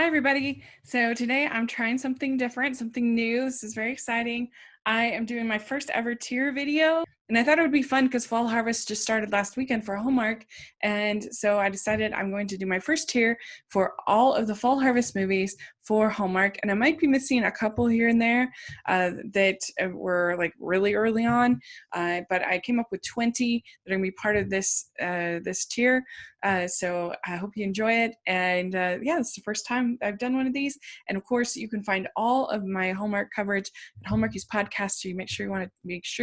everybody. So today I'm trying something different, something new. This is very exciting. I am doing my first ever tier video, and I thought it would be fun because Fall Harvest just started last weekend for Hallmark, and so I decided I'm going to do my first tier for all of the Fall Harvest movies for Hallmark, and I might be missing a couple here and there that were like really early on, but I came up with 20 that are going to be part of this tier. So I hope you enjoy it. And yeah, it's the first time I've done one of these. And of course, you can find all of my Hallmark coverage at Hallmarkies podcast. So you make sure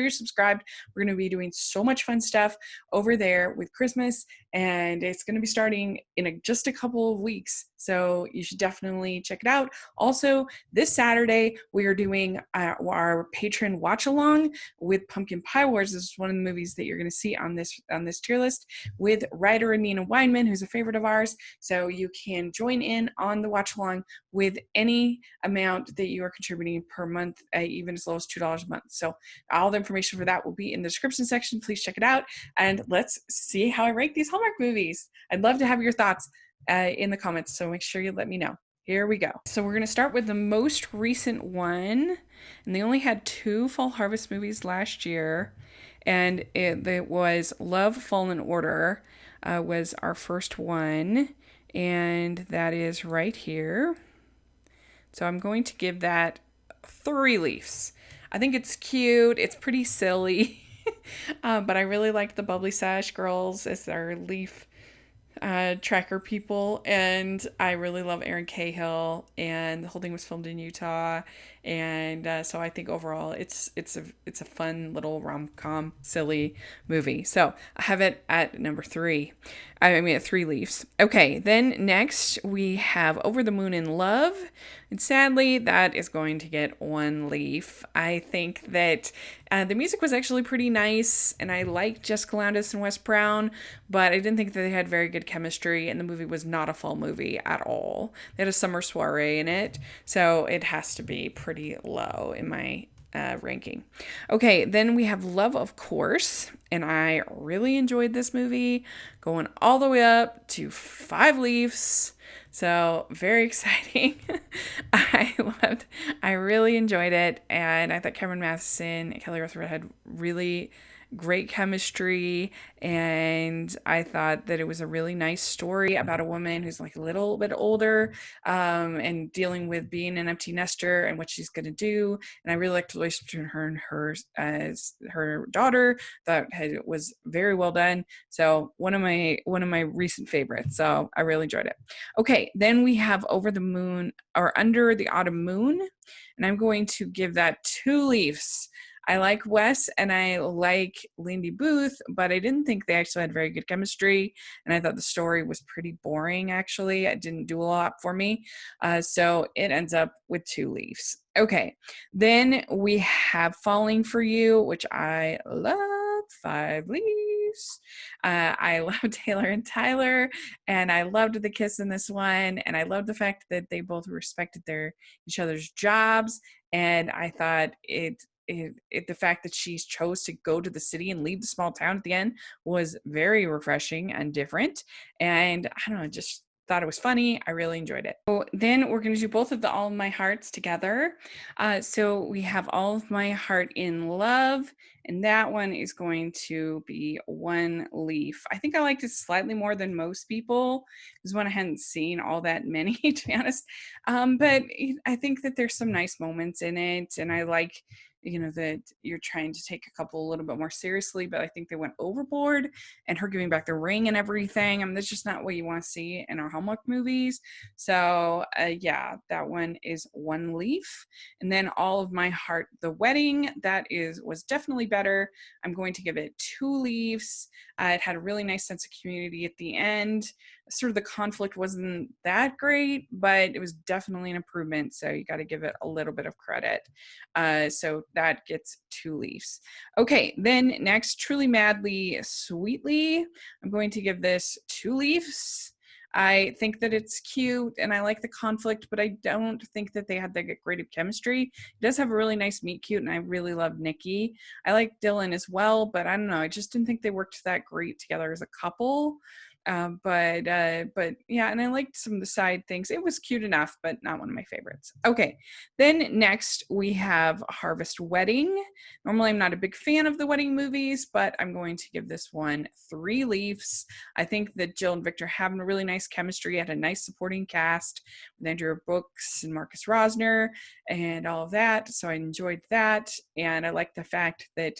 you're subscribed. We're going to be doing so much fun stuff over there with Christmas, and it's going to be starting in just a couple of weeks. So you should definitely check it out. Also, this Saturday, we are doing our patron watch along with Pumpkin Pie Wars. This is one of the movies that you're going to see on this tier list with writer Nina Weinman, who's a favorite of ours. So you can join in on the watch along with any amount that you are contributing per month, even as low as $2 a month. So all the information for that will be in the description section. Please check it out, and let's see how I rank these Hallmark movies. I'd love to have your thoughts in the comments, so make sure you let me know. Here we go. So we're going to start with the most recent one, and they only had 2 Fall Harvest movies last year, and it was Love, Fall in Order was our first one, and that is right here. So I'm going to give that 3 leaves. I think it's cute. It's pretty silly, but I really like the Bubbly Sash girls as our leaf tracker people, and I really love Erin Cahill, and the whole thing was filmed in Utah, and so I think overall it's a fun little rom-com silly movie. So I have it at number 3. I mean at 3 leaves. Okay, then next we have Over the Moon in Love, and sadly that is going to get 1 leaf. I think that the music was actually pretty nice, and I liked Jessica Landis and Wes Brown, but I didn't think that they had very good chemistry, and the movie was not a fall movie at all. They had a summer soiree in it, so it has to be pretty low in my ranking. Okay, then we have Love, of course, and I really enjoyed this movie, going all the way up to 5 leaves. So very exciting. I really enjoyed it, and I thought Cameron Matheson and Kelly Rutherford had really great chemistry, and I thought that it was a really nice story about a woman who's like a little bit older and dealing with being an empty nester and what she's going to do. And I really liked the relationship between her and her daughter. That was very well done. So one of my recent favorites. So I really enjoyed it. Okay, then we have Over the Moon or Under the Autumn Moon, and I'm going to give that 2 leaves. I like Wes and I like Lindy Booth, but I didn't think they actually had very good chemistry, and I thought the story was pretty boring, actually. It didn't do a lot for me, so it ends up with 2 leaves. Okay, then we have Falling for You, which I love, 5 leaves. I love Taylor and Tyler, and I loved the kiss in this one, and I loved the fact that they both respected each other's jobs, and I thought the fact that she chose to go to the city and leave the small town at the end was very refreshing and different. And I don't know, just thought it was funny. I really enjoyed it. So then we're going to do both of the All of My Hearts together. So we have All of My Heart in Love, and that one is going to be 1 leaf. I think I liked it slightly more than most people. It was one I hadn't seen all that many, to be honest. But I think that there's some nice moments in it, and I like that you're trying to take a couple a little bit more seriously, but I think they went overboard, and her giving back the ring and everything. I mean, that's just not what you want to see in our Hallmark movies. So yeah, that one is 1 leaf. And then All of My Heart, The Wedding, that was definitely better. I'm going to give it 2 leaves. It had a really nice sense of community at the end. Sort of the conflict wasn't that great, but it was definitely an improvement. So you got to give it a little bit of credit. So that gets 2 leaves. Okay, then next, Truly Madly Sweetly. I'm going to give this 2 leaves. I think that it's cute and I like the conflict, but I don't think that they had that great of chemistry. It does have a really nice meet cute, and I really love Nikki. I like Dylan as well, but I don't know. I just didn't think they worked that great together as a couple. But yeah, and I liked some of the side things. It was cute enough, but not one of my favorites. Okay, then next we have Harvest Wedding. Normally I'm not a big fan of the wedding movies, but I'm going to give this one 3 leaves. I think that Jill and Victor have a really nice chemistry, had a nice supporting cast with Andrew Brooks and Marcus Rosner and all of that, so I enjoyed that. And I like the fact that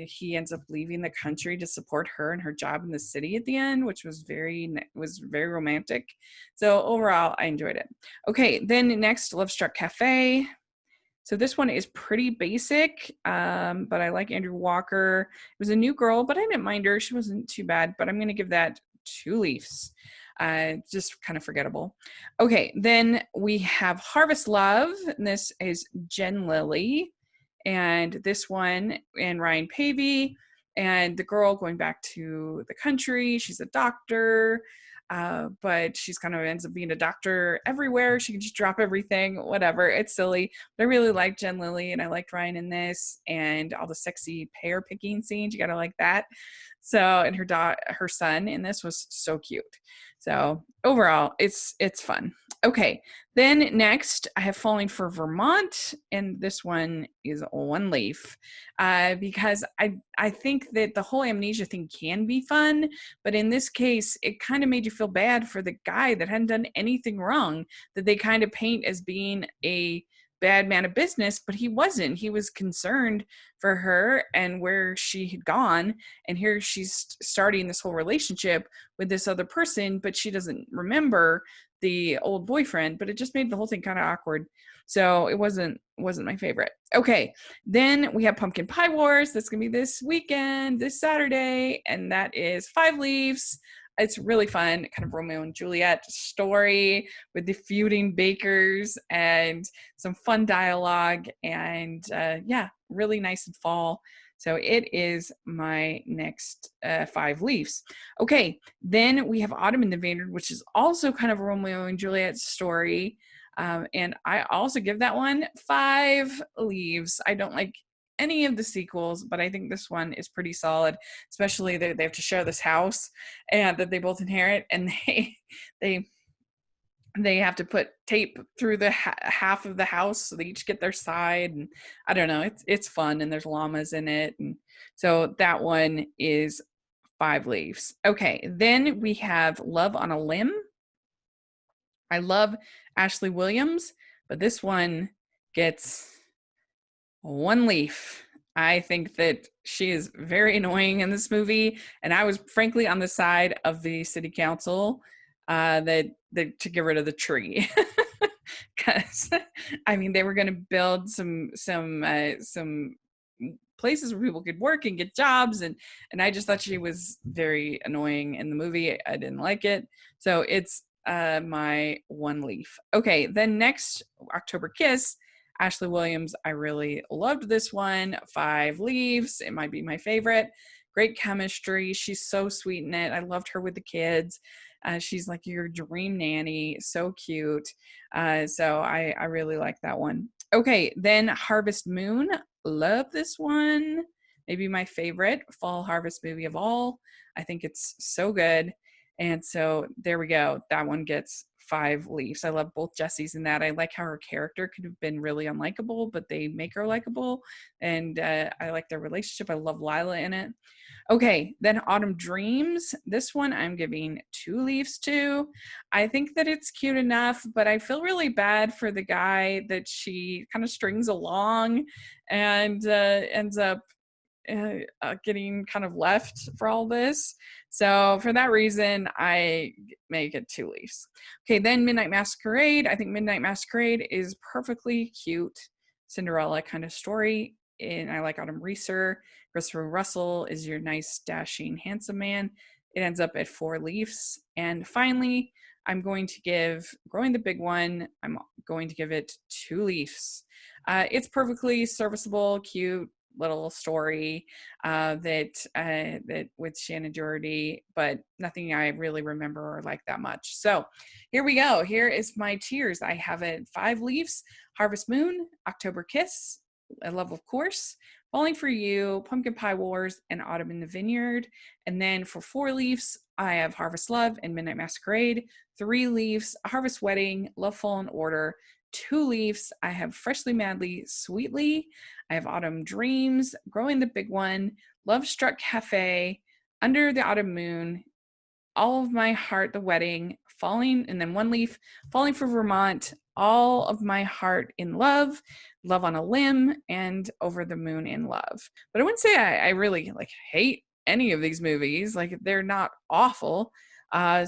he ends up leaving the country to support her and her job in the city at the end, which was very romantic. So overall, I enjoyed it. Okay, then next, Love Struck Cafe. So this one is pretty basic, but I like Andrew Walker. It was a new girl, but I didn't mind her. She wasn't too bad, but I'm going to give that 2 leaves. Just kind of forgettable. Okay, then we have Harvest Love, and this is Jen Lilly, and this one and Ryan Pavey, and the girl going back to the country. She's a doctor, but she's kind of ends up being a doctor everywhere. She can just drop everything, whatever. It's silly, but I really like Jen Lilly, and I liked Ryan in this, and all the sexy pear picking scenes. You gotta like that. So, and her son in this was so cute. So overall, it's fun. Okay, then next I have Falling for Vermont, and this one is 1 leaf, because I think that the whole amnesia thing can be fun, but in this case, it kind of made you feel bad for the guy that hadn't done anything wrong, that they kind of paint as being a bad man of business, but he wasn't. He was concerned for her and where she had gone, and here she's starting this whole relationship with this other person, but she doesn't remember the old boyfriend, but it just made the whole thing kind of awkward. So it wasn't my favorite. Okay, then we have Pumpkin Pie Wars. That's gonna be this weekend, this Saturday, and that is 5 leaves. It's really fun, kind of Romeo and Juliet story with the feuding bakers and some fun dialogue, and yeah, really nice and fall. So it is my next 5 leaves. Okay, then we have Autumn in the Vineyard, which is also kind of a Romeo and Juliet story. And I also give that one 5 leaves. I don't like any of the sequels, but I think this one is pretty solid, especially that they have to share this house and that they both inherit, and they they have to put tape through the half of the house so they each get their side, and I don't know, it's fun, and there's llamas in it, and so that one is 5 leaves. Okay, then we have Love on a Limb. I love Ashley Williams, but this one gets 1 leaf. I think that she is very annoying in this movie, and I was frankly on the side of the city council that to get rid of the tree, because I mean they were going to build some places where people could work and get jobs, and I just thought she was very annoying in the movie. I didn't like it, so it's my 1 leaf. Okay, then next, October Kiss. Ashley Williams, I really loved this one. 5 leaves. It might be my favorite. Great chemistry. She's so sweet in it. I loved her with the kids. She's like your dream nanny. So cute. So I really like that one. Okay, then Harvest Moon. Love this one. Maybe my favorite fall harvest movie of all. I think it's so good. And so there we go. That one gets 5 leaves. I love both Jessies in that. I like how her character could have been really unlikable, but they make her likable. And I like their relationship. I love Lila in it. Okay, then Autumn Dreams. This one I'm giving 2 leaves to. I think that it's cute enough, but I feel really bad for the guy that she kind of strings along and ends up getting kind of left for all this. So for that reason, I make it 2 leaves. Okay, then Midnight Masquerade. I think Midnight Masquerade is perfectly cute Cinderella kind of story, and I like Autumn Reeser. Christopher Russell is your nice, dashing, handsome man. It ends up at 4 leaves. And finally, I'm going to give Growing the Big One, I'm going to give it 2 leaves. It's perfectly serviceable, cute little story that with Shannon Doherty, but nothing I really remember or like that much. So here we go. Here is my tiers. I have it 5 leaves, Harvest Moon, October Kiss, A Love of Course, Falling for You, Pumpkin Pie Wars, and Autumn in the Vineyard. And then for 4 leaves, I have Harvest Love and Midnight Masquerade. 3 leaves, Harvest Wedding, Love Fallen Order. 2 leaves, I have Freshly Madly Sweetly. I have Autumn Dreams, Growing the Big One, Love Struck Cafe, Under the Autumn Moon, All of My Heart, The Wedding, Falling, and then 1 leaf, Falling for Vermont, All of My Heart in Love, Love on a Limb, and Over the Moon in Love. But I wouldn't say I really like hate any of these movies. Like, they're not awful. Yeah,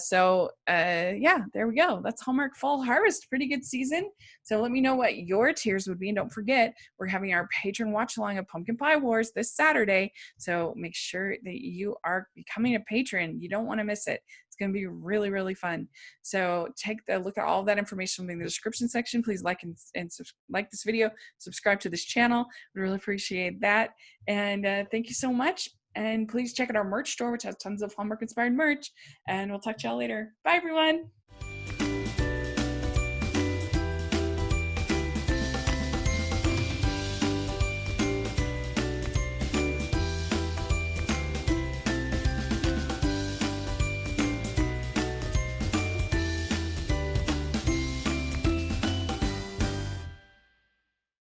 there we go. That's Hallmark Fall Harvest. Pretty good season. So let me know what your tiers would be. And don't forget, we're having our patron watch along of Pumpkin Pie Wars this Saturday. So make sure that you are becoming a patron. You don't want to miss it. It's going to be really, really fun. So take a look at all of that information in the description section. Please like like this video, subscribe to this channel. We really appreciate that. And thank you so much. And please check out our merch store, which has tons of Hallmark inspired merch. And we'll talk to y'all later. Bye, everyone.